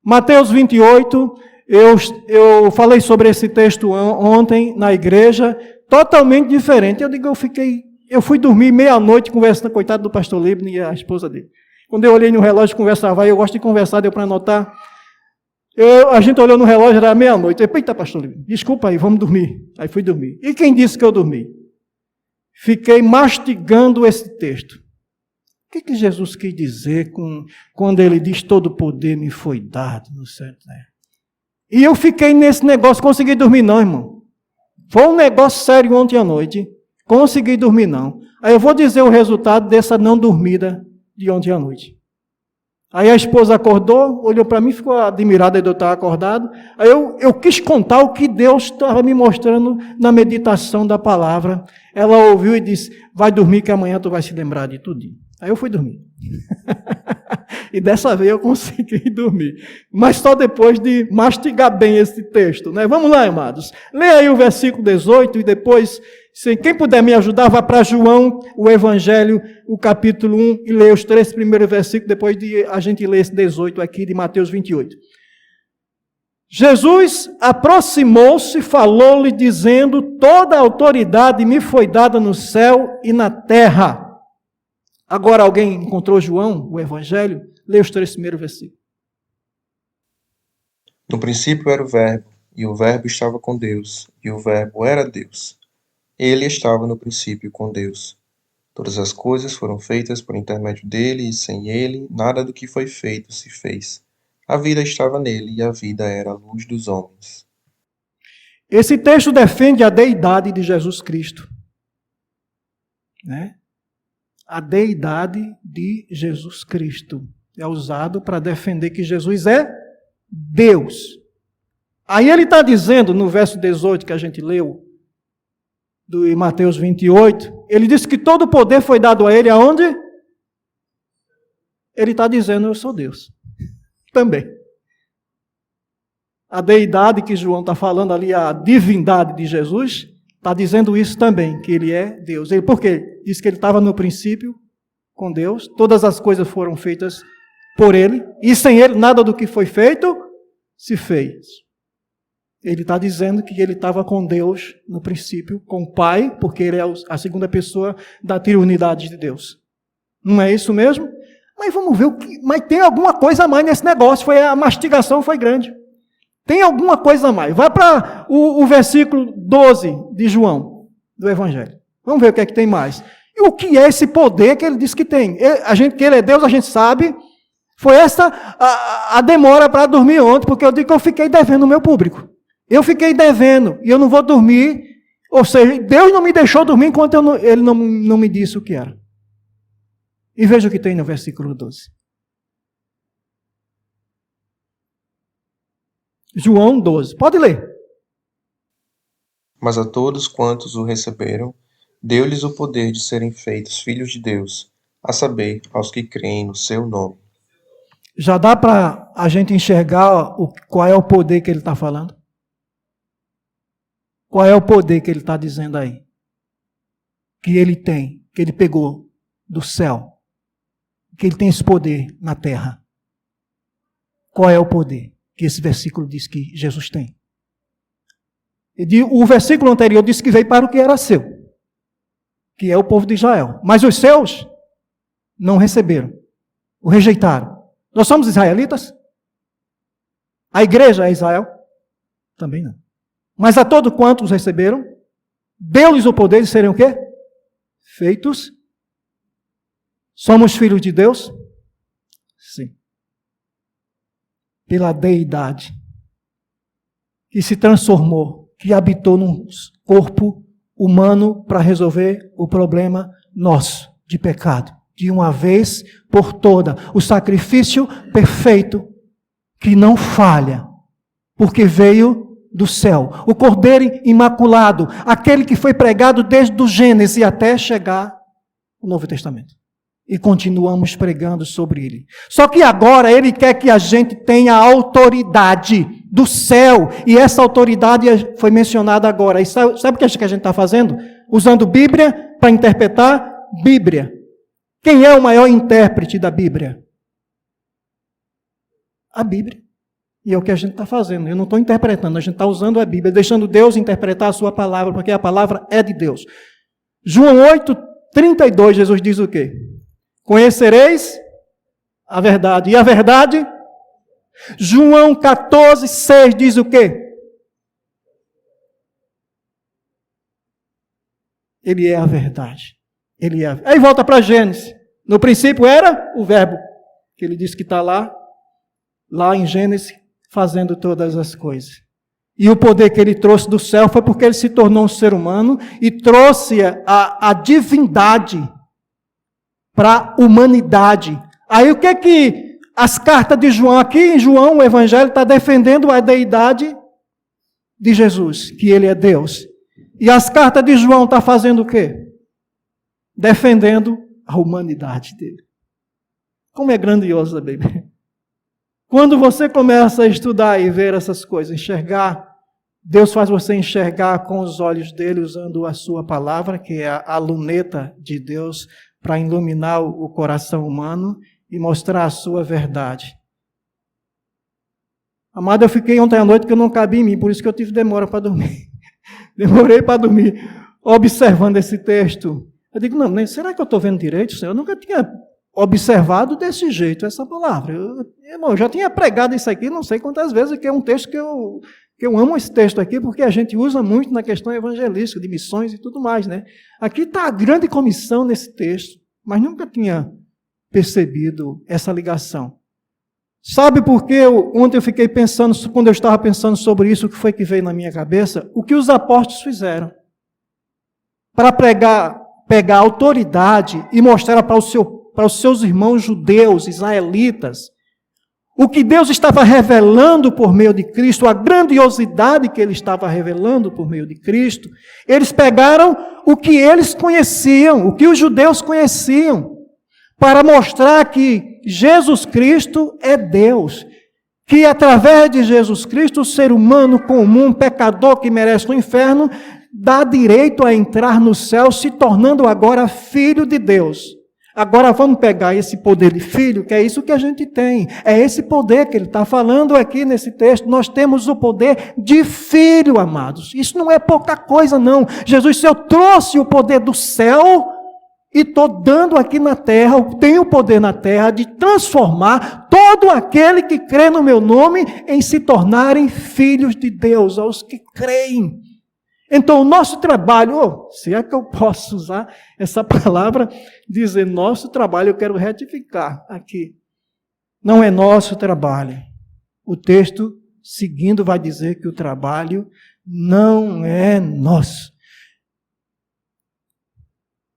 Mateus 28, eu falei sobre esse texto ontem na igreja, totalmente diferente. Eu fui dormir meia-noite conversando, coitado do pastor Libni e a esposa dele. Quando eu olhei no relógio, conversava, eu gosto de conversar, deu para anotar. A gente olhou no relógio, era meia-noite. Eita, pastor Libni, desculpa aí, vamos dormir. Aí fui dormir. E quem disse que eu dormi? Fiquei mastigando esse texto. O que Jesus quis dizer quando ele diz todo poder me foi dado no céu? E eu fiquei nesse negócio, consegui dormir não, irmão. Foi um negócio sério ontem à noite. Consegui dormir não. Aí eu vou dizer o resultado dessa não dormida de ontem à noite. Aí a esposa acordou, olhou para mim, ficou admirada de eu estar acordado. Aí eu quis contar o que Deus estava me mostrando na meditação da palavra. Ela ouviu e disse, vai dormir que amanhã tu vai se lembrar de tudo. Aí eu fui dormir. E dessa vez eu consegui dormir. Mas só depois de mastigar bem esse texto, né? Vamos lá, amados. Leia aí o versículo 18 e depois, se quem puder me ajudar, vá para João, o Evangelho, o capítulo 1, e leia os 3 primeiros versículos, depois de a gente ler esse 18 aqui de Mateus 28. Jesus aproximou-se e falou-lhe dizendo, toda a autoridade me foi dada no céu e na terra. Agora alguém encontrou João, o Evangelho? Lê os 3 primeiros versículos. No princípio era o Verbo, e o Verbo estava com Deus, e o Verbo era Deus. Ele estava no princípio com Deus. Todas as coisas foram feitas por intermédio dele, e sem ele, nada do que foi feito se fez. A vida estava nele, e a vida era a luz dos homens. Esse texto defende a deidade de Jesus Cristo. Né? A deidade de Jesus Cristo é usado para defender que Jesus é Deus. Aí ele está dizendo, no verso 18 que a gente leu, de Mateus 28, ele diz que todo o poder foi dado a ele aonde? Ele está dizendo, eu sou Deus. Também. A deidade que João está falando ali, a divindade de Jesus, está dizendo isso também, que ele é Deus. Por quê? Diz que ele estava no princípio com Deus, todas as coisas foram feitas por ele, e sem ele nada do que foi feito se fez. Ele está dizendo que ele estava com Deus no princípio, com o Pai, porque ele é a segunda pessoa da triunidade de Deus. Não é isso mesmo? Mas vamos ver, mas tem alguma coisa a mais nesse negócio, a mastigação foi grande. Tem alguma coisa a mais. Vai para o versículo 12 de João, do Evangelho. Vamos ver o que é que tem mais. E o que é esse poder que ele diz que tem? Que ele é Deus, a gente sabe. Foi essa a demora para dormir ontem, porque eu digo que eu fiquei devendo o meu público. Eu fiquei devendo, e eu não vou dormir. Ou seja, Deus não me deixou dormir enquanto ele não me disse o que era. E veja o que tem no versículo 12. João 12. Pode ler. Mas a todos quantos o receberam, deu-lhes o poder de serem feitos filhos de Deus, a saber, aos que creem no seu nome. Já dá para a gente enxergar qual é o poder que ele está falando? Qual é o poder que ele está dizendo aí? Que ele tem, que ele pegou do céu. Que ele tem esse poder na terra. Qual é o poder que esse versículo diz que Jesus tem? O versículo anterior disse que veio para o que era seu, que é o povo de Israel. Mas os seus não receberam, o rejeitaram. Nós somos israelitas? A igreja é Israel? Também não. Mas a todo quanto os receberam, deu-lhes o poder de serem o quê? Feitos. Somos filhos de Deus? Sim. Pela deidade que se transformou, que habitou num corpo humano para resolver o problema nosso de pecado. De uma vez por toda. O sacrifício perfeito que não falha, porque veio do céu. O Cordeiro imaculado, aquele que foi pregado desde o Gênesis até chegar o Novo Testamento. E continuamos pregando sobre ele. Só que agora ele quer que a gente tenha a autoridade do céu. E essa autoridade foi mencionada agora. E sabe o que a gente está fazendo? Usando Bíblia para interpretar Bíblia. Quem é o maior intérprete da Bíblia? A Bíblia. E é o que a gente está fazendo. Eu não estou interpretando, a gente está usando a Bíblia, deixando Deus interpretar a sua palavra, porque a palavra é de Deus. João 8:32, Jesus diz o quê? Conhecereis a verdade. E a verdade? João 14:6 diz o quê? Ele é a verdade. Ele é. Aí volta para Gênesis. No princípio era o verbo, que ele diz que está lá em Gênesis, fazendo todas as coisas. E o poder que ele trouxe do céu foi porque ele se tornou um ser humano e trouxe a divindade para a humanidade. Aí o que as cartas de João, aqui em João, o Evangelho está defendendo a deidade de Jesus, que ele é Deus. E as cartas de João estão fazendo o quê? Defendendo a humanidade dele. Como é grandiosa a Bíblia. Quando você começa a estudar e ver essas coisas, enxergar, Deus faz você enxergar com os olhos dele, usando a sua palavra, que é a luneta de Deus, para iluminar o coração humano e mostrar a sua verdade. Amado, eu fiquei ontem à noite que eu não cabia em mim, por isso que eu tive demora para dormir. Demorei para dormir, observando esse texto. Eu digo, não, será que eu estou vendo direito, Senhor? Eu nunca tinha observado desse jeito essa palavra. Eu já tinha pregado isso aqui, não sei quantas vezes, que é um texto que eu amo esse texto aqui, porque a gente usa muito na questão evangelística, de missões e tudo mais, né? Aqui está a grande comissão nesse texto, mas nunca tinha percebido essa ligação. Sabe por que ontem eu fiquei pensando, quando eu estava pensando sobre isso, o que foi que veio na minha cabeça? O que os apóstolos fizeram para pegar autoridade e mostrar para os seus irmãos judeus, israelitas, o que Deus estava revelando por meio de Cristo, a grandiosidade que Ele estava revelando por meio de Cristo. Eles pegaram o que eles conheciam, o que os judeus conheciam, para mostrar que Jesus Cristo é Deus, que através de Jesus Cristo, o ser humano comum, pecador que merece o inferno, dá direito a entrar no céu, se tornando agora filho de Deus. Agora vamos pegar esse poder de filho, que é isso que a gente tem. É esse poder que ele está falando aqui nesse texto. Nós temos o poder de filho, amados. Isso não é pouca coisa, não. Jesus, se eu trouxe o poder do céu e estou dando aqui na terra, eu tenho o poder na terra de transformar todo aquele que crê no meu nome em se tornarem filhos de Deus, aos que creem. Então, o nosso trabalho, se é que eu posso usar essa palavra, dizer nosso trabalho, eu quero retificar aqui. Não é nosso trabalho. O texto seguindo vai dizer que o trabalho não é nosso.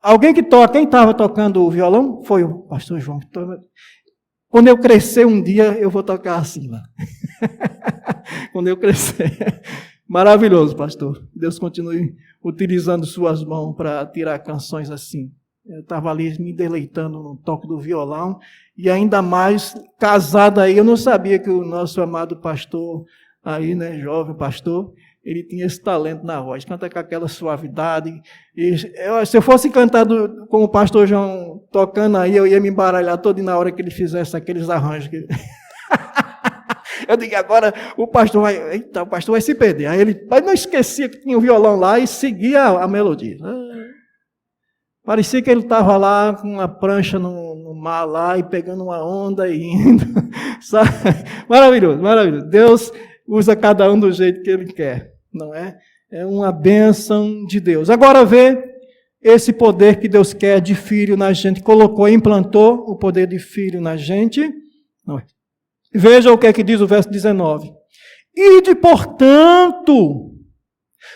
Alguém que toca, quem estava tocando o violão? Foi o pastor João. Quando eu crescer um dia, eu vou tocar assim lá. Quando eu crescer. Maravilhoso, pastor. Deus continue utilizando suas mãos para tirar canções assim. Eu estava ali me deleitando no toque do violão e ainda mais casado aí. Eu não sabia que o nosso amado pastor aí, né, jovem pastor, ele tinha esse talento na voz. Canta com aquela suavidade. E se eu fosse cantar como o pastor João tocando aí, eu ia me embaralhar todo na hora que ele fizesse aqueles arranjos. Eu digo, agora o pastor vai se perder. Aí ele não esquecia que tinha o violão lá e seguia a melodia. Parecia que ele estava lá com uma prancha no mar lá e pegando uma onda e indo. Sabe? Maravilhoso, maravilhoso. Deus usa cada um do jeito que Ele quer, não é? É uma bênção de Deus. Agora vê esse poder que Deus quer de filho na gente. Colocou, implantou o poder de filho na gente. Não é? Veja o que é que diz o verso 19. Ide, portanto,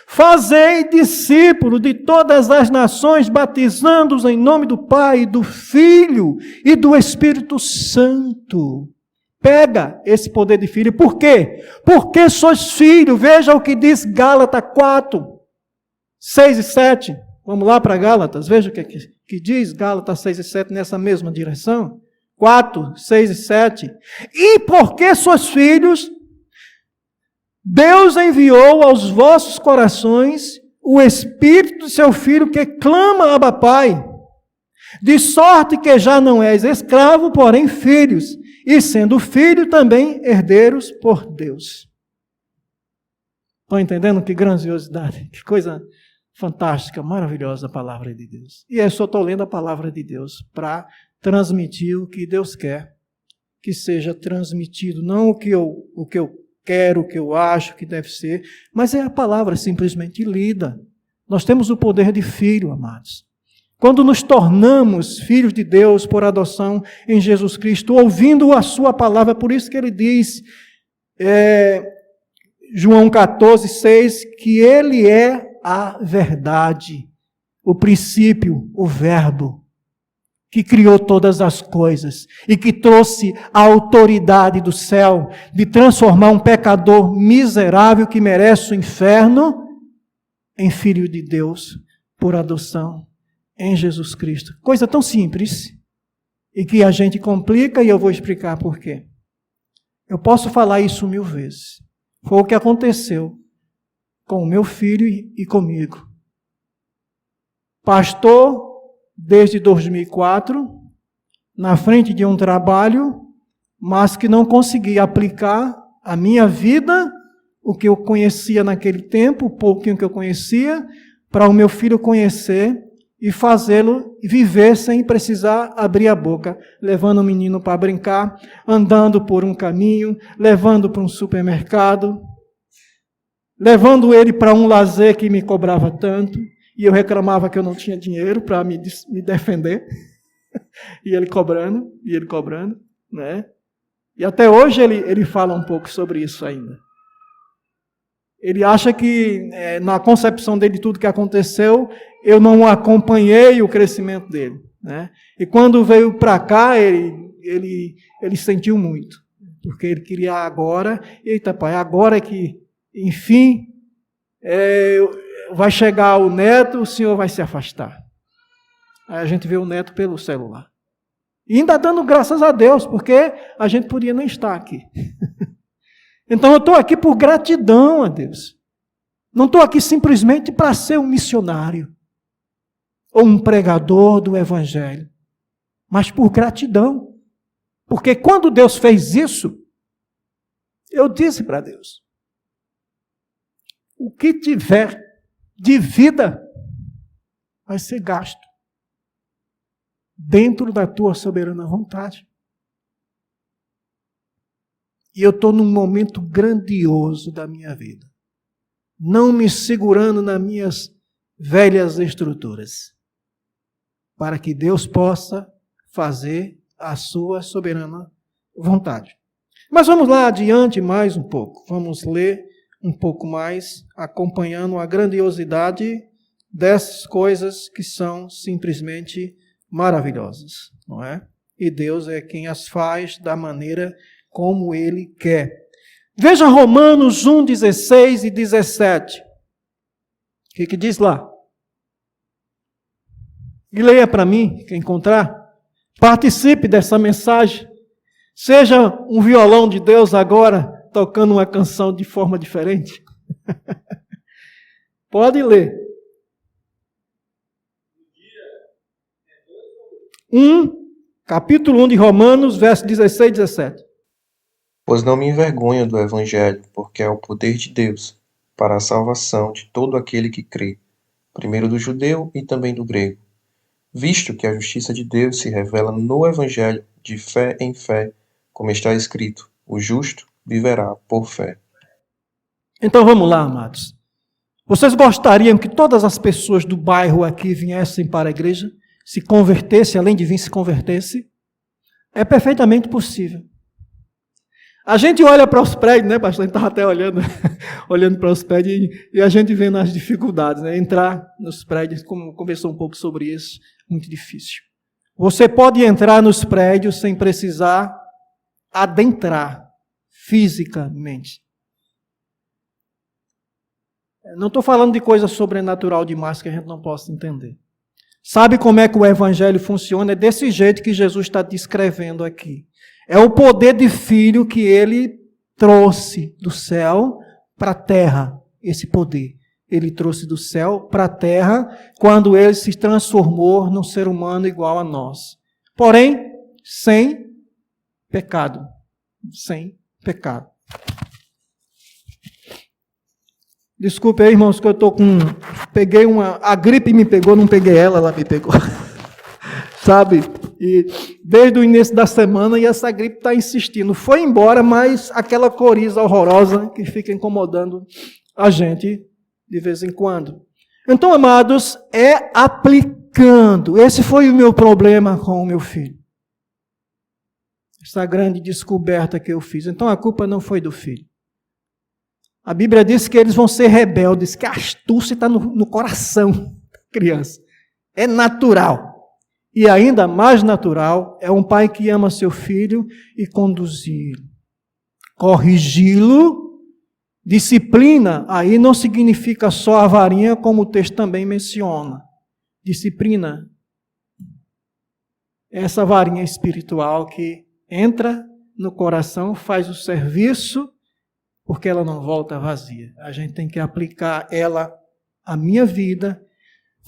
fazei discípulos de todas as nações, batizando-os em nome do Pai, do Filho e do Espírito Santo. Pega esse poder de filho. Por quê? Porque sois filhos. Veja o que diz Gálatas 4, 6 e 7. Vamos lá para Gálatas. Veja o que diz Gálatas 6 e 7 nessa mesma direção. 4, 6 e 7. E porque sois filhos, Deus enviou aos vossos corações o Espírito do seu Filho que clama, Abba, Pai. De sorte que já não és escravo, porém filhos. e sendo filho também herdeiros por Deus. Estão entendendo que grandiosidade, que coisa fantástica, maravilhosa a palavra de Deus. E eu só estou lendo a palavra de Deus para transmitir o que Deus quer que seja transmitido, não o que eu quero, o que eu acho que deve ser, mas é a palavra simplesmente lida. Nós temos o poder de filho, amados. Quando nos tornamos filhos de Deus por adoção em Jesus Cristo, ouvindo a sua palavra, por isso que ele diz, João 14:6, que ele é a verdade, o princípio, o verbo, que criou todas as coisas e que trouxe a autoridade do céu de transformar um pecador miserável que merece o inferno em filho de Deus por adoção em Jesus Cristo. Coisa tão simples e que a gente complica, e eu vou explicar por quê. Eu posso falar isso 1000 vezes. Foi o que aconteceu com o meu filho e comigo. Pastor, desde 2004, na frente de um trabalho, mas que não conseguia aplicar a minha vida, o que eu conhecia naquele tempo, o pouquinho que eu conhecia, para o meu filho conhecer e fazê-lo viver sem precisar abrir a boca, levando o menino para brincar, andando por um caminho, levando para um supermercado, levando ele para um lazer que me cobrava tanto, e eu reclamava que eu não tinha dinheiro para me defender, e ele cobrando, né? E até hoje ele fala um pouco sobre isso ainda. Ele acha que, na concepção dele de tudo que aconteceu, eu não acompanhei o crescimento dele, né? E quando veio para cá, ele sentiu muito, porque ele queria agora, eita pai, agora é que, enfim, vai chegar o neto, o senhor vai se afastar. Aí a gente vê o neto pelo celular. E ainda dando graças a Deus, porque a gente podia nem estar aqui. Então eu estou aqui por gratidão a Deus. Não estou aqui simplesmente para ser um missionário ou um pregador do Evangelho, mas por gratidão. Porque quando Deus fez isso, eu disse para Deus, o que tiver de vida vai ser gasto dentro da tua soberana vontade. E eu estou num momento grandioso da minha vida, não me segurando nas minhas velhas estruturas, para que Deus possa fazer a sua soberana vontade. Mas vamos lá adiante mais um pouco, vamos ler um pouco mais, acompanhando a grandiosidade dessas coisas que são simplesmente maravilhosas, não é? E Deus é quem as faz da maneira como Ele quer. Veja Romanos 1, 16 e 17. O que diz lá? E leia para mim, quem encontrar. Participe dessa mensagem. Seja um violão de Deus agora, tocando uma canção de forma diferente. Pode ler. capítulo 1 de Romanos, versos 16 e 17. Pois não me envergonho do Evangelho, porque é o poder de Deus, para a salvação de todo aquele que crê, primeiro do judeu e também do grego. Visto que a justiça de Deus se revela no Evangelho, de fé em fé, como está escrito, o justo viverá por fé. Então vamos lá, amados. Vocês gostariam que todas as pessoas do bairro aqui viessem para a igreja, se convertessem, além de vir se convertessem? É perfeitamente possível. A gente olha para os prédios, né, pastor? A gente estava até olhando para os prédios e a gente vendo as dificuldades, né? Entrar nos prédios, como conversou um pouco sobre isso, muito difícil. Você pode entrar nos prédios sem precisar adentrar fisicamente. Não estou falando de coisa sobrenatural demais que a gente não possa entender. Sabe como é que o Evangelho funciona? É desse jeito que Jesus está descrevendo aqui. É o poder de filho que ele trouxe do céu para a terra, esse poder. Ele trouxe do céu para a terra quando ele se transformou num ser humano igual a nós. Porém, sem pecado. Sem pecado. Desculpe aí, irmãos, que eu estou com... A gripe me pegou, não peguei ela me pegou. Sabe? E desde o início da semana, e essa gripe está insistindo. Foi embora, mas aquela coriza horrorosa que fica incomodando a gente de vez em quando. Então, amados, é aplicando. Esse foi o meu problema com o meu filho. Essa grande descoberta que eu fiz. Então, a culpa não foi do filho. A Bíblia diz que eles vão ser rebeldes, que a astúcia está no coração da criança. É natural. E ainda mais natural é um pai que ama seu filho e conduzir, corrigi-lo. Disciplina, aí não significa só a varinha, como o texto também menciona. Disciplina, essa varinha espiritual que entra no coração, faz o serviço, porque ela não volta vazia. A gente tem que aplicar ela à minha vida,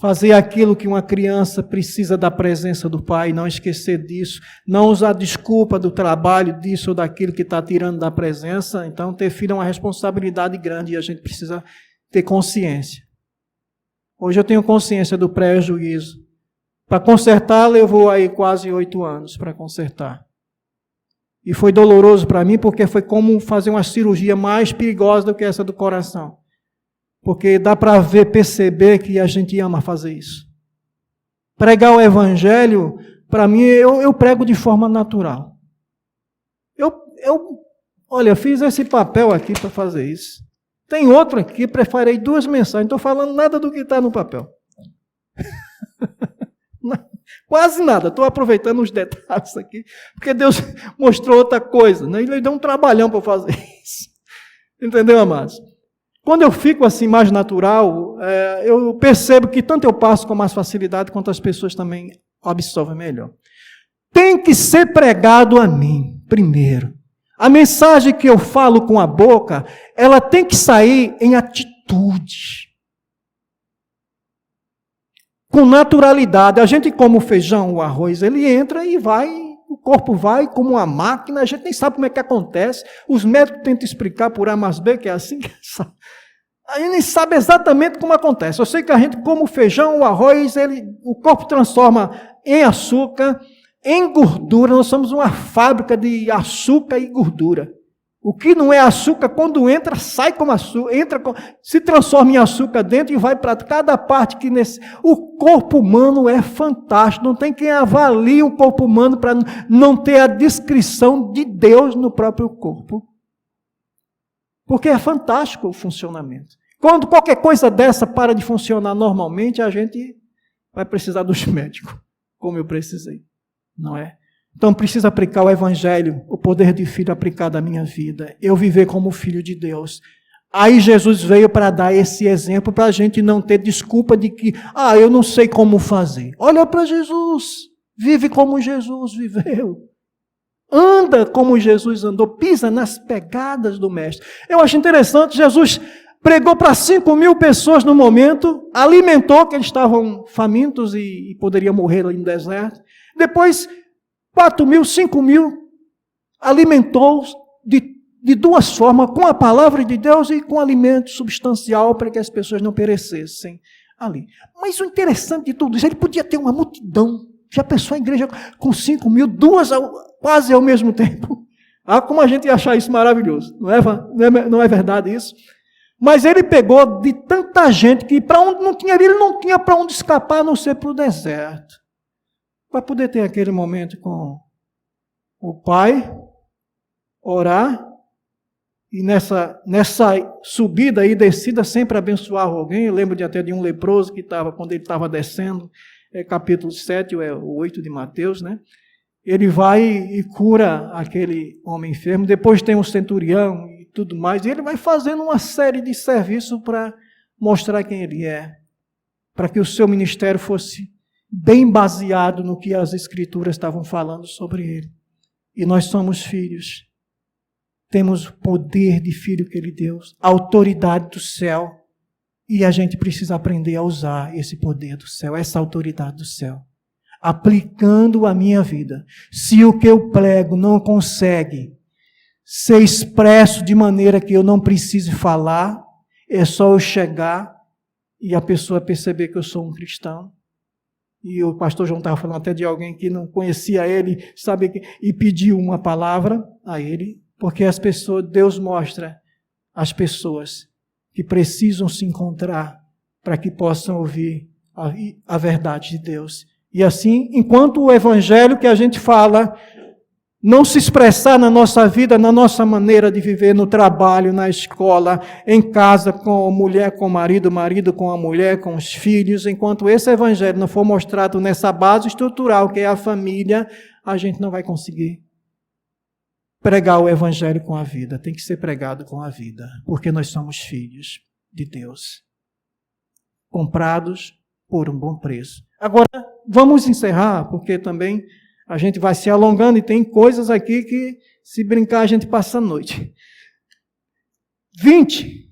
fazer aquilo que uma criança precisa da presença do pai, não esquecer disso, não usar desculpa do trabalho, disso ou daquilo que está tirando da presença. Então, ter filho é uma responsabilidade grande e a gente precisa ter consciência. Hoje eu tenho consciência do prejuízo. Para consertar, levou aí quase 8 anos para consertar. E foi doloroso para mim, porque foi como fazer uma cirurgia mais perigosa do que essa do coração. Porque dá para perceber que a gente ama fazer isso. Pregar o Evangelho, para mim, eu prego de forma natural. Olha, fiz esse papel aqui para fazer isso. Tem outro aqui, preparei 2 mensagens, não estou falando nada do que está no papel. Quase nada, estou aproveitando os detalhes aqui, porque Deus mostrou outra coisa, né? Ele deu um trabalhão para fazer isso. Entendeu, amados? Quando eu fico assim mais natural, eu percebo que tanto eu passo com mais facilidade, quanto as pessoas também absorvem melhor. Tem que ser pregado a mim, primeiro. A mensagem que eu falo com a boca, ela tem que sair em atitude. Com naturalidade. A gente come o feijão, o arroz, ele entra e vai, o corpo vai como uma máquina, a gente nem sabe como é que acontece. Os médicos tentam explicar por A mais B, que é assim que a gente nem sabe exatamente como acontece. Eu sei que a gente come o feijão, o arroz, o corpo transforma em açúcar, em gordura. Nós somos uma fábrica de açúcar e gordura. O que não é açúcar, quando entra, sai como açúcar, se transforma em açúcar dentro e vai para cada parte que O corpo humano é fantástico. Não tem quem avalie o corpo humano para não ter a descrição de Deus no próprio corpo. Porque é fantástico o funcionamento. Quando qualquer coisa dessa para de funcionar normalmente, a gente vai precisar dos médicos, como eu precisei, não é? Então, preciso aplicar o Evangelho, o poder de filho aplicado à minha vida. Eu viver como filho de Deus. Aí Jesus veio para dar esse exemplo, para a gente não ter desculpa de que, eu não sei como fazer. Olha para Jesus, vive como Jesus viveu. Anda como Jesus andou, pisa nas pegadas do Mestre. Eu acho interessante, Jesus pregou para 5.000 pessoas no momento, alimentou, que eles estavam famintos e poderiam morrer ali no deserto. Depois, 4.000, 5.000, alimentou de 2 formas, com a palavra de Deus e com alimento substancial para que as pessoas não perecessem ali. Mas o interessante de tudo isso, ele podia ter uma multidão. Já pensou a igreja com 5.000, 2 quase ao mesmo tempo? Como a gente ia achar isso maravilhoso. Não é verdade isso? Mas ele pegou de tanta gente que para onde ele não tinha para onde escapar, a não ser para o deserto. Para poder ter aquele momento com o Pai, orar, e nessa subida e descida sempre abençoar alguém. Eu lembro até de um leproso que quando ele estava descendo, capítulo 7, o 8 de Mateus, né? Ele vai e cura aquele homem enfermo, depois tem um centurião e tudo mais, e ele vai fazendo uma série de serviços para mostrar quem ele é, para que o seu ministério fosse bem baseado no que as Escrituras estavam falando sobre ele. E nós somos filhos, temos o poder de filho que ele deu, a autoridade do céu, e a gente precisa aprender a usar esse poder do céu, essa autoridade do céu. aplicando a minha vida. Se o que eu prego não consegue ser expresso de maneira que eu não precise falar, é só eu chegar e a pessoa perceber que eu sou um cristão. E o pastor João estava falando até de alguém que não conhecia ele, sabe, e pediu uma palavra a ele, porque as pessoas, Deus mostra às pessoas que precisam se encontrar para que possam ouvir a verdade de Deus. E assim, enquanto o evangelho que a gente fala não se expressar na nossa vida, na nossa maneira de viver, no trabalho, na escola, em casa, com a mulher, com o marido com a mulher, com os filhos, enquanto esse evangelho não for mostrado nessa base estrutural que é a família, a gente não vai conseguir pregar o evangelho com a vida. Tem que ser pregado com a vida, porque nós somos filhos de Deus, comprados por um bom preço. Agora, vamos encerrar, porque também a gente vai se alongando e tem coisas aqui que, se brincar, a gente passa a noite. 20,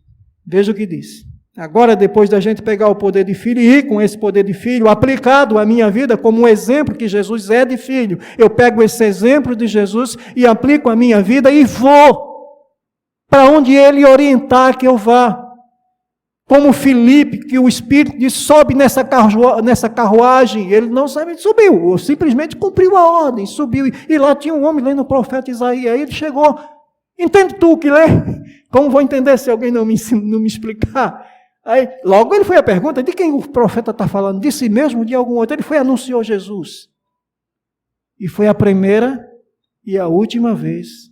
veja o que diz. Agora, depois da gente pegar o poder de filho e ir com esse poder de filho aplicado à minha vida como um exemplo que Jesus é de filho, eu pego esse exemplo de Jesus e aplico à minha vida e vou para onde ele orientar que eu vá. Como Filipe, que o Espírito disse, sobe nessa carruagem, ele não sabe, subiu, simplesmente cumpriu a ordem, subiu, e lá tinha um homem lendo o profeta Isaías, aí ele chegou, entende tu o que lê? Como vou entender se alguém não me explicar? Aí, logo ele foi a pergunta, de quem o profeta está falando? De si mesmo, de algum outro? Ele foi e anunciou Jesus. E foi a primeira e a última vez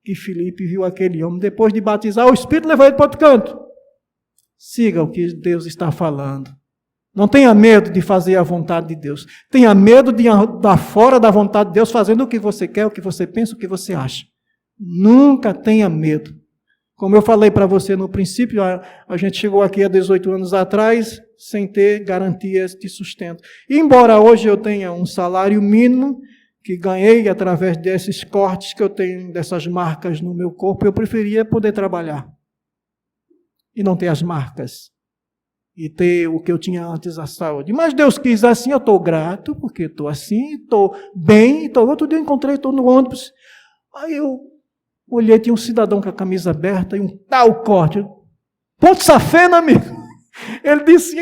que Filipe viu aquele homem, depois de batizar, o Espírito levou ele para outro canto. Siga o que Deus está falando. Não tenha medo de fazer a vontade de Deus. Tenha medo de andar fora da vontade de Deus, fazendo o que você quer, o que você pensa, o que você acha. Nunca tenha medo. Como eu falei para você no princípio, a gente chegou aqui há 18 anos atrás, sem ter garantias de sustento. E embora hoje eu tenha um salário mínimo, que ganhei através desses cortes que eu tenho, dessas marcas no meu corpo, eu preferia poder trabalhar. E não ter as marcas. E ter o que eu tinha antes, a saúde. Mas Deus quis assim, eu estou grato, porque estou assim, estou bem. Outro dia eu encontrei, estou no ônibus. Aí eu olhei, tinha um cidadão com a camisa aberta e um tal corte. Ponto safena, amigo. Ele disse,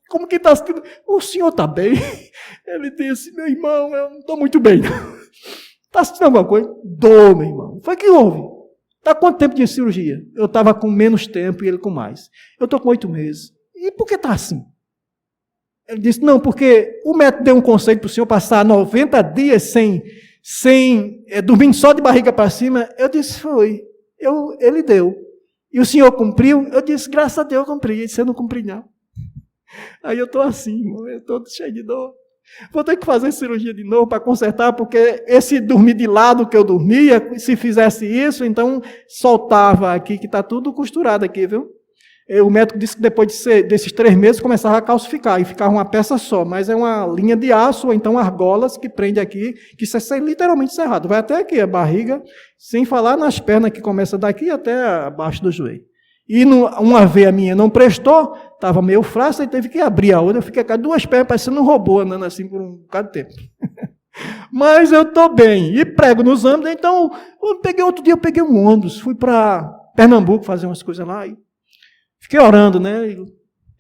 como que está? O senhor está bem? Ele disse, meu irmão, eu não estou muito bem. Está sentindo alguma coisa? Dou, meu irmão. Foi que houve? Está quanto tempo de cirurgia? Eu estava com menos tempo e ele com mais. Eu estou com 8 meses. E por que está assim? Ele disse, não, porque o médico deu um conselho para o senhor passar 90 dias sem dormindo só de barriga para cima. Eu disse, foi. Ele deu. E o senhor cumpriu? Eu disse, graças a Deus eu cumpri. Ele disse, eu não cumpri não. Aí eu estou assim, eu estou cheio de dor. Vou ter que fazer cirurgia de novo para consertar, porque esse dormir de lado que eu dormia, se fizesse isso, então soltava aqui, que está tudo costurado aqui, viu? O médico disse que depois desses 3 meses começava a calcificar, e ficava uma peça só, mas é uma linha de aço, ou então argolas que prende aqui, que isso é literalmente cerrado. Vai até aqui a barriga, sem falar nas pernas que começa daqui até abaixo do joelho. E uma veia minha não prestou, estava meio frágil, e teve que abrir a outra. Eu fiquei com 2 pernas, parecendo um robô, andando assim por um bocado de tempo. Mas eu estou bem. E prego nos âmbitos, então, outro dia eu peguei um ônibus, fui para Pernambuco fazer umas coisas lá, e fiquei orando, né?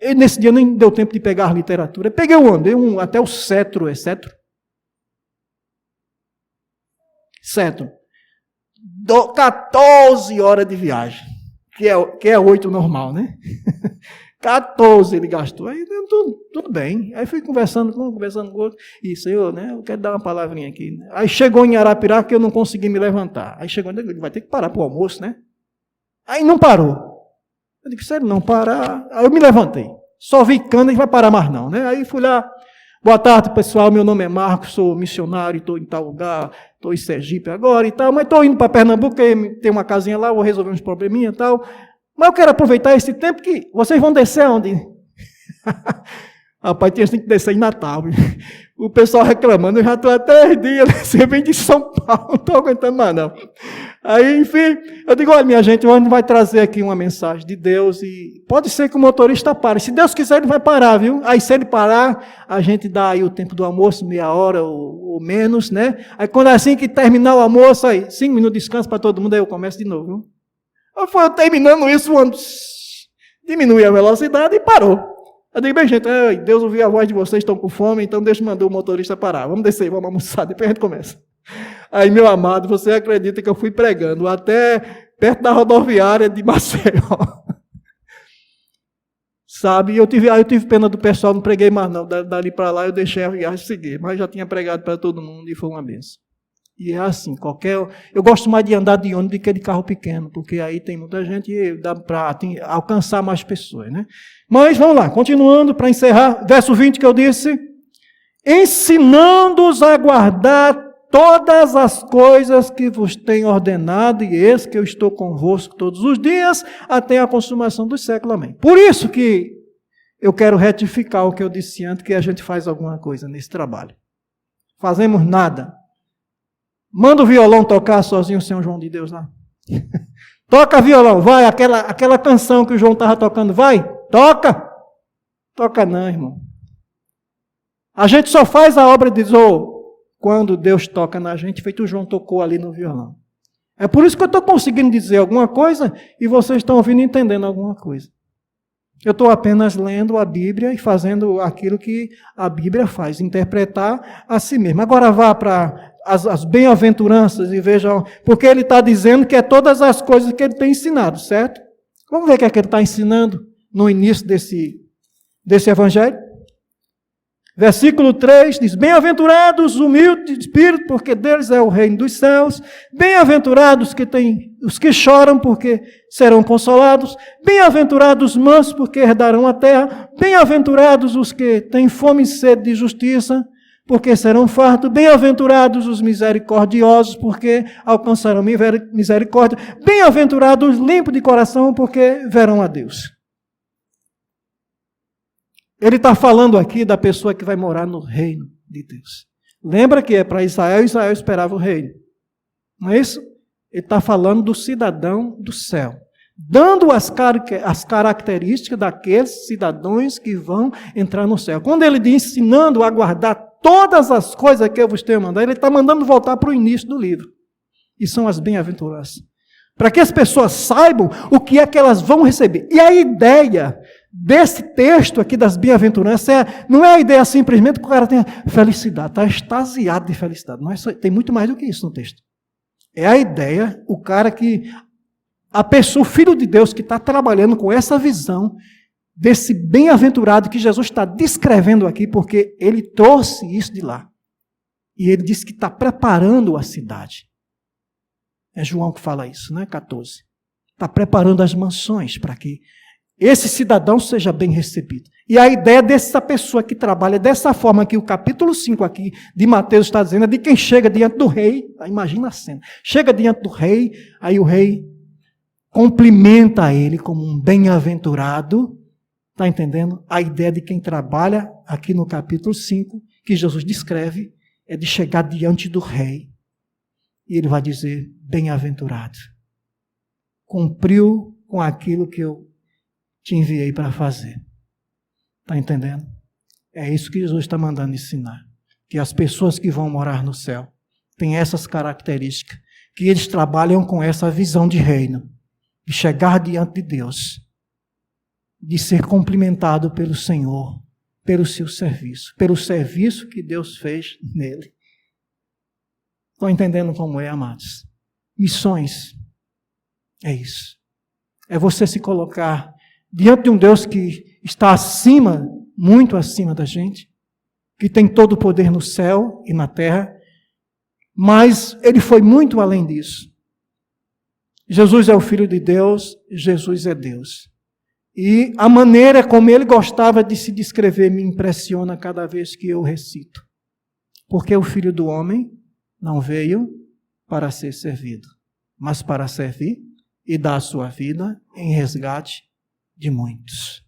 E nesse dia nem deu tempo de pegar literatura. Peguei um ônibus, até o Cetro, é Cetro? Cetro. 14 horas de viagem. Que é 8 normal, né? 14 ele gastou. Aí tudo bem. Aí fui conversando com o outro. E, senhor, né? Eu quero dar uma palavrinha aqui. Aí chegou em Arapiraca que eu não consegui me levantar. Aí chegou, ele vai ter que parar para o almoço, né? Aí não parou. Eu disse, sério, não parar. Aí eu me levantei. Só vi cana e vai parar mais não, né? Aí fui lá. Boa tarde, pessoal. Meu nome é Marcos, sou missionário, estou em tal lugar, estou em Sergipe agora e tal, mas estou indo para Pernambuco, tem uma casinha lá, vou resolver uns probleminha e tal. Mas eu quero aproveitar esse tempo que vocês vão descer aonde? Rapaz, tinha que descer em Natal. O pessoal reclamando, eu já estou há 3 dias, você vem de São Paulo, não estou aguentando mais não. Aí, enfim, eu digo, olha, minha gente, hoje a gente vai trazer aqui uma mensagem de Deus e pode ser que o motorista pare. Se Deus quiser, ele vai parar, viu? Aí, se ele parar, a gente dá aí o tempo do almoço, meia hora ou menos, né? Aí, quando é assim que terminar o almoço, aí, 5 minutos de descanso para todo mundo, aí eu começo de novo, viu? Eu terminando isso, o ônibus diminui a velocidade e parou. Eu digo, bem, gente, Deus ouviu a voz de vocês, estão com fome, então deixa eu mandar o motorista parar. Vamos descer, vamos almoçar, depois a gente começa. Aí, meu amado, você acredita que eu fui pregando até perto da rodoviária de Maceió? Sabe? Eu tive pena do pessoal, não preguei mais não. Dali para lá eu deixei a viagem seguir, mas já tinha pregado para todo mundo e foi uma benção. E é assim, eu gosto mais de andar de ônibus do que de carro pequeno, porque aí tem muita gente e dá para alcançar mais pessoas, né? Mas vamos lá, continuando para encerrar, verso 20 que eu disse, ensinando-os a guardar todas as coisas que vos tenho ordenado, e eis que eu estou convosco todos os dias, até a consumação dos séculos. Amém. Por isso que eu quero retificar o que eu disse antes, que a gente faz alguma coisa nesse trabalho. Fazemos nada. Manda o violão tocar sozinho, o Senhor João de Deus lá. Toca violão, vai, aquela canção que o João estava tocando, vai, toca. Toca não, irmão. A gente só faz a obra de quando Deus toca na gente, feito o João tocou ali no violão. É por isso que eu estou conseguindo dizer alguma coisa e vocês estão ouvindo e entendendo alguma coisa. Eu estou apenas lendo a Bíblia e fazendo aquilo que a Bíblia faz, interpretar a si mesmo. Agora vá para as bem-aventuranças e vejam, porque ele está dizendo que é todas as coisas que ele tem ensinado, certo? Vamos ver o que é que ele está ensinando no início desse evangelho. Versículo 3 diz, bem-aventurados os humildes de espírito, porque deles é o reino dos céus. Bem-aventurados os que choram, porque serão consolados. Bem-aventurados os mansos, porque herdarão a terra. Bem-aventurados os que têm fome e sede de justiça, porque serão fartos. Bem-aventurados os misericordiosos, porque alcançarão misericórdia. Bem-aventurados os limpos de coração, porque verão a Deus. Ele está falando aqui da pessoa que vai morar no reino de Deus. Lembra que é para Israel, Israel esperava o reino. Não é isso? Ele está falando do cidadão do céu. Dando as características daqueles cidadãos que vão entrar no céu. Quando ele diz ensinando a guardar todas as coisas que eu vos tenho mandado, ele está mandando voltar para o início do livro. E são as bem-aventuranças. Para que as pessoas saibam o que é que elas vão receber. E a ideia desse texto aqui das bem-aventuranças não é a ideia simplesmente que o cara tenha felicidade, está extasiado de felicidade. Não é só, tem muito mais do que isso no texto. É a ideia, a pessoa, o Filho de Deus que está trabalhando com essa visão desse bem-aventurado que Jesus está descrevendo aqui, porque ele trouxe isso de lá. E ele disse que está preparando a cidade. É João que fala isso, né? 14. Está preparando as mansões para que esse cidadão seja bem recebido. E a ideia dessa pessoa que trabalha dessa forma que o capítulo 5 aqui de Mateus está dizendo, é de quem chega diante do rei, imagina a cena, chega diante do rei, aí o rei cumprimenta ele como um bem-aventurado, está entendendo? A ideia de quem trabalha aqui no capítulo 5, que Jesus descreve, é de chegar diante do rei, e ele vai dizer, bem-aventurado, cumpriu com aquilo que eu te enviei para fazer. Está entendendo? É isso que Jesus está mandando ensinar. Que as pessoas que vão morar no céu têm essas características. Que eles trabalham com essa visão de reino. De chegar diante de Deus. De ser cumprimentado pelo Senhor. Pelo seu serviço. Pelo serviço que Deus fez nele. Estão entendendo como é, amados? Missões. É isso. É você se colocar diante de um Deus que está acima, muito acima da gente, que tem todo o poder no céu e na terra, mas ele foi muito além disso. Jesus é o Filho de Deus, Jesus é Deus. E a maneira como ele gostava de se descrever me impressiona cada vez que eu recito. Porque o Filho do Homem não veio para ser servido, mas para servir e dar a sua vida em resgate de muitos.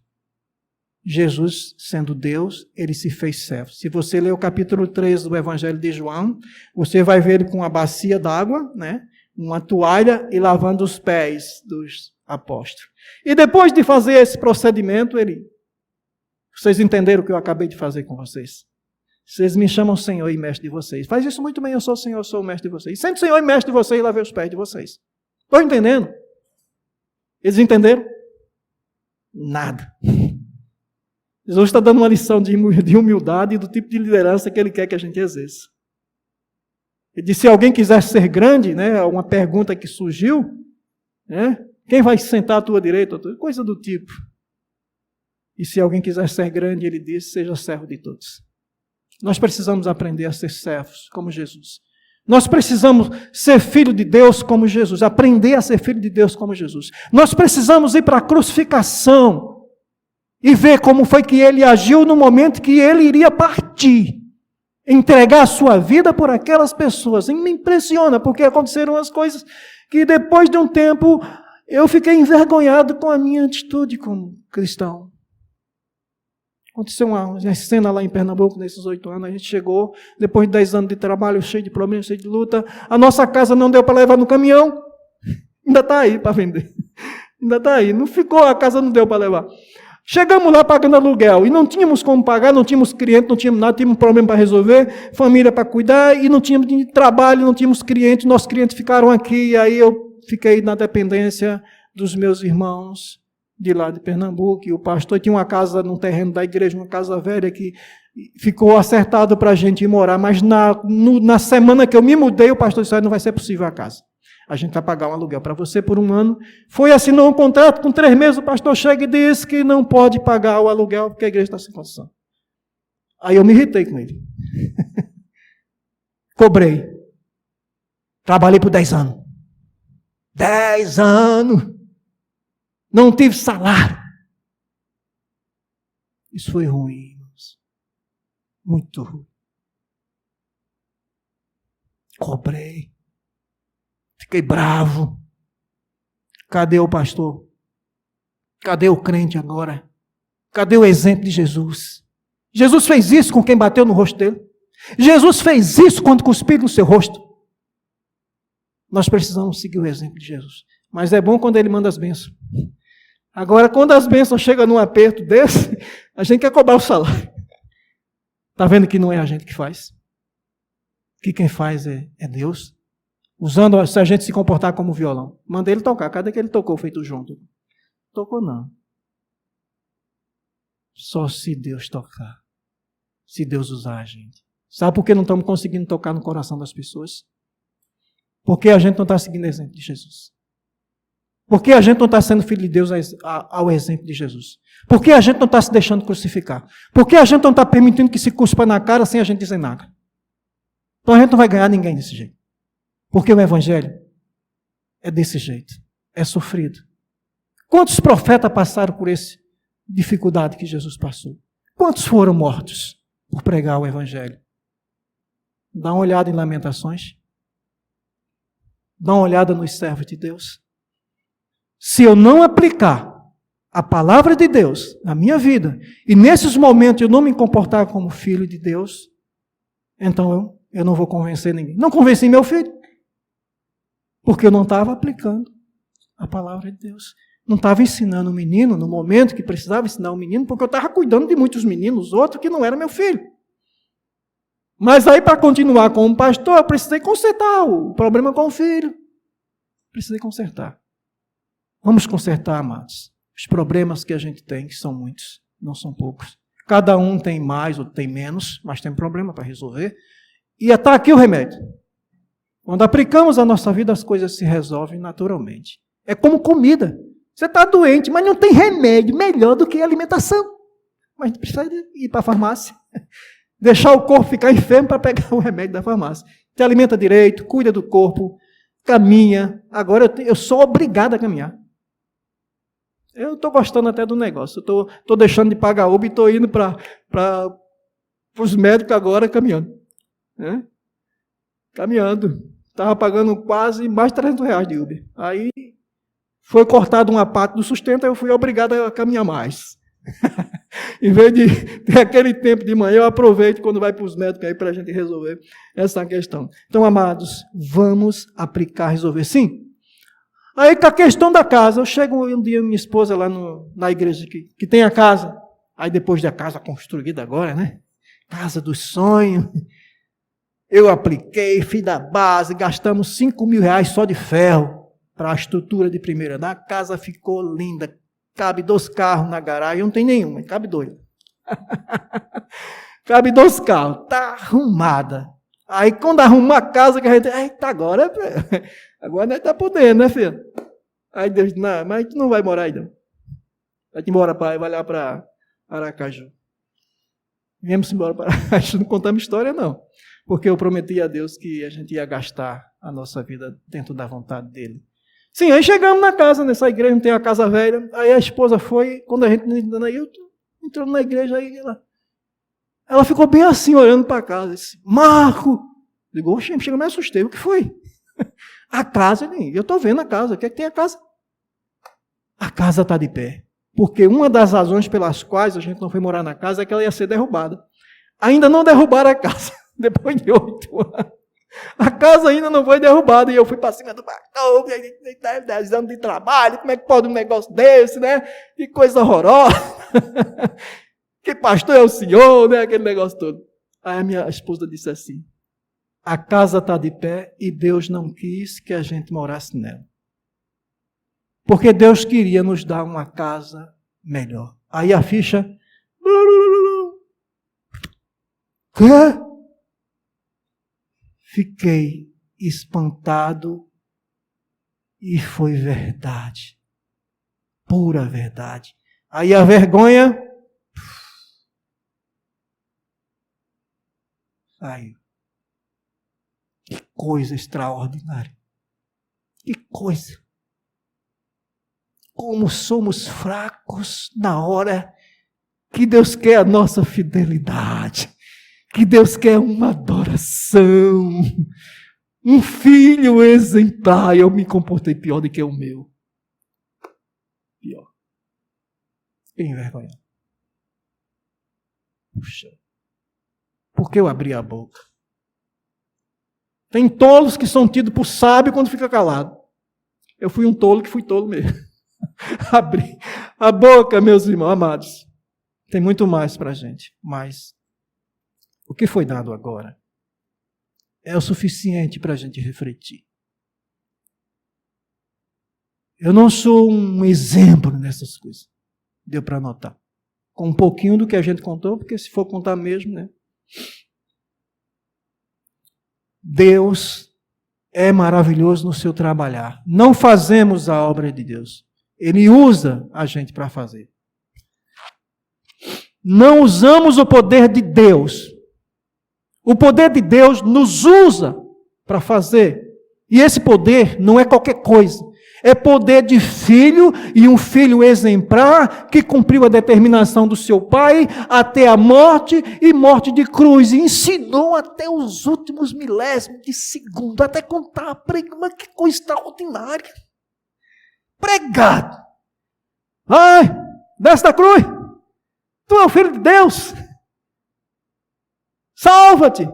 Jesus, sendo Deus, ele se fez servo. Se você ler o capítulo 3 do Evangelho de João, você vai ver ele com a bacia d'água, né? uma toalha e lavando os pés dos apóstolos. E depois de fazer esse procedimento, vocês entenderam o que eu acabei de fazer com vocês? Vocês me chamam Senhor e Mestre de vocês. Faz isso muito bem, eu sou o Senhor, eu sou o Mestre de vocês. Sendo Senhor e Mestre de vocês, lavei os pés de vocês. Estão entendendo? Eles entenderam? Nada. Jesus está dando uma lição de humildade e do tipo de liderança que Ele quer que a gente exerça. Ele disse, se alguém quiser ser grande, né, uma pergunta que surgiu, né, quem vai sentar à tua direita? Coisa do tipo. E se alguém quiser ser grande, Ele disse, seja servo de todos. Nós precisamos aprender a ser servos, como Jesus. Nós precisamos ser filho de Deus como Jesus, aprender a ser filho de Deus como Jesus. Nós precisamos ir para a crucificação e ver como foi que Ele agiu no momento que Ele iria partir. Entregar a sua vida por aquelas pessoas. E me impressiona, porque aconteceram as coisas que depois de um tempo eu fiquei envergonhado com a minha atitude como cristão. Aconteceu uma cena lá em Pernambuco, nesses 8 anos, a gente chegou, depois de 10 anos de trabalho, cheio de problemas, cheio de luta, a nossa casa não deu para levar no caminhão, ainda está aí para vender, ainda está aí, não ficou, a casa não deu para levar. Chegamos lá pagando aluguel, e não tínhamos como pagar, não tínhamos cliente, não tínhamos nada, tínhamos um problema para resolver, família para cuidar, e não tínhamos trabalho, não tínhamos clientes, nossos clientes ficaram aqui, e aí eu fiquei na dependência dos meus irmãos, de lá de Pernambuco, e o pastor tinha uma casa no terreno da igreja, uma casa velha que ficou acertado para a gente ir morar, mas na semana que eu me mudei, o pastor disse, não vai ser possível a casa. A gente vai pagar um aluguel para você por 1 ano. Foi, assinou um contrato, com 3 meses o pastor chega e diz que não pode pagar o aluguel porque a igreja está sem condição. Aí eu me irritei com ele. Cobrei. Trabalhei por 10 anos. 10 anos. Não tive salário. Isso foi ruim, irmãos. Muito ruim. Cobrei. Fiquei bravo. Cadê o pastor? Cadê o crente agora? Cadê o exemplo de Jesus? Jesus fez isso com quem bateu no rosto dele. Jesus fez isso quando cuspiu no seu rosto. Nós precisamos seguir o exemplo de Jesus. Mas é bom quando ele manda as bênçãos. Agora, quando as bênçãos chegam num aperto desse, a gente quer cobrar o salário. Está vendo que não é a gente que faz? Que quem faz é Deus. Usando, se a gente se comportar como violão. Manda ele tocar. Cadê que ele tocou feito junto? Tocou não. Só se Deus tocar. Se Deus usar a gente. Sabe por que não estamos conseguindo tocar no coração das pessoas? Porque a gente não está seguindo o exemplo de Jesus. Porque a gente não está sendo filho de Deus ao exemplo de Jesus. Porque a gente não está se deixando crucificar. Porque a gente não está permitindo que se cuspa na cara sem a gente dizer nada. Então a gente não vai ganhar ninguém desse jeito. Porque o Evangelho é desse jeito. É sofrido. Quantos profetas passaram por essa dificuldade que Jesus passou? Quantos foram mortos por pregar o Evangelho? Dá uma olhada em Lamentações. Dá uma olhada nos servos de Deus. Se eu não aplicar a palavra de Deus na minha vida, e nesses momentos eu não me comportar como filho de Deus, então eu não vou convencer ninguém. Não convenci meu filho, porque eu não estava aplicando a palavra de Deus. Não estava ensinando o menino no momento que precisava ensinar o menino, porque eu estava cuidando de muitos meninos, outros que não eram meu filho. Mas aí, para continuar como pastor, eu precisei consertar o problema com o filho. Precisei consertar. Vamos consertar, amados, os problemas que a gente tem, que são muitos, não são poucos. Cada um tem mais ou tem menos, mas tem problema para resolver. E está aqui o remédio. Quando aplicamos a nossa vida, as coisas se resolvem naturalmente. É como comida. Você está doente, mas não tem remédio melhor do que a alimentação. Mas precisa ir para a farmácia. Deixar o corpo ficar enfermo para pegar o remédio da farmácia. Te alimenta direito, cuida do corpo, caminha. Agora eu sou obrigado a caminhar. Eu estou gostando até do negócio. Eu estou deixando de pagar Uber e estou indo para os médicos agora caminhando. Né? Caminhando. Estava pagando quase mais de R$300 de Uber. Aí foi cortada uma parte do sustento, aí eu fui obrigado a caminhar mais. Em vez de ter aquele tempo de manhã, eu aproveito quando vai para os médicos aí para a gente resolver essa questão. Então, amados, vamos aplicar, resolver. Sim. Aí, com a questão da casa, eu chego um dia, minha esposa lá na igreja que tem a casa. Aí, depois da casa construída agora, né? Casa dos sonhos. Eu apliquei, fiz da base, gastamos 5 mil reais só de ferro para a estrutura de primeira. A casa ficou linda. Cabe 2 carros na garagem, não tem nenhum, mas cabe 2. Cabe 2 carros, tá arrumada. Aí quando arrumar a casa, que a gente, eita, agora nós tá podendo, né, filho? Aí Deus disse, não, mas tu não vai morar aí, não. Vai embora, pai, vai lá para Aracaju. Viemos embora para Aracaju, não contamos história, não. Porque eu prometi a Deus que a gente ia gastar a nossa vida dentro da vontade dele. Sim, aí chegamos na casa, nessa igreja, não tem a casa velha. Aí a esposa foi, quando a gente entrou na igreja, aí ela ficou bem assim, olhando para a casa. Disse, Marco! Digo, oxe, chega, me assustei. O que foi? A casa, eu estou vendo a casa. O que é que tem a casa? A casa está de pé. Porque uma das razões pelas quais a gente não foi morar na casa é que ela ia ser derrubada. Ainda não derrubaram a casa, depois de 8 anos. A casa ainda não foi derrubada e eu fui para cima do balcão, 10 anos de trabalho, como é que pode um negócio desse, né? Que coisa horrorosa. Que pastor é o senhor, né? Aquele negócio todo. Aí a minha esposa disse assim, a casa está de pé e Deus não quis que a gente morasse nela. Porque Deus queria nos dar uma casa melhor. Aí a ficha... Quê? Fiquei espantado e foi verdade. Pura verdade. Aí a vergonha saiu. Que coisa extraordinária. Que coisa. Como somos fracos na hora que Deus quer a nossa fidelidade. Que Deus quer uma adoração, um filho exemplar. Eu me comportei pior do que o meu. Pior. Fiquei envergonhado. Puxa. Por que eu abri a boca? Tem tolos que são tidos por sábio quando fica calado. Eu fui um tolo que fui tolo mesmo. Abri a boca, meus irmãos amados. Tem muito mais para a gente, mas... O que foi dado agora é o suficiente para a gente refletir. Eu não sou um exemplo nessas coisas. Deu para notar. Com um pouquinho do que a gente contou, porque se for contar mesmo, né? Deus é maravilhoso no seu trabalhar. Não fazemos a obra de Deus. Ele usa a gente para fazer. Não usamos o poder de Deus. O poder de Deus nos usa para fazer. E esse poder não é qualquer coisa. É poder de filho e um filho exemplar que cumpriu a determinação do seu pai até a morte e morte de cruz. E ensinou até os últimos milésimos de segundo, até contar. Mas que coisa extraordinária. Pregado. Ai, desce da cruz. Tu é o filho de Deus. Salva-te!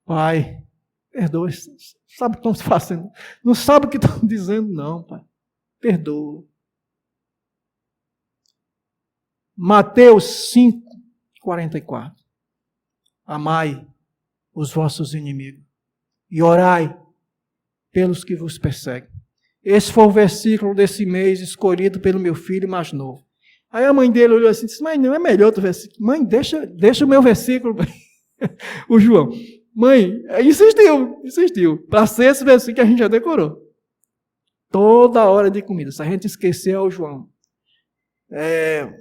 Pai, perdoa. Sabe o que estão fazendo? Não sabe o que estão dizendo, não, Pai. Perdoa. Mateus 5, 44. Amai os vossos inimigos e orai pelos que vos perseguem. Esse foi o versículo desse mês escolhido pelo meu filho mais novo. Aí a mãe dele olhou assim e disse, mãe, não é melhor outro versículo? Mãe, deixa o meu versículo. O João, mãe, insistiu. Para ser esse versículo que a gente já decorou. Toda hora de comida. Se a gente esquecer, é o João.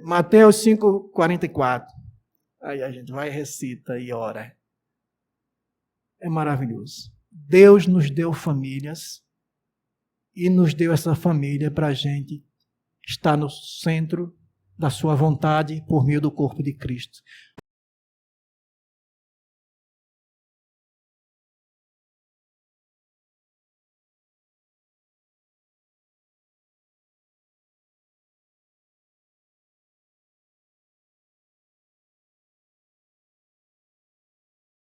Mateus 5, 44. Aí a gente vai, recita e ora. É maravilhoso. Deus nos deu famílias e nos deu essa família para a gente estar no centro da sua vontade por meio do corpo de Cristo.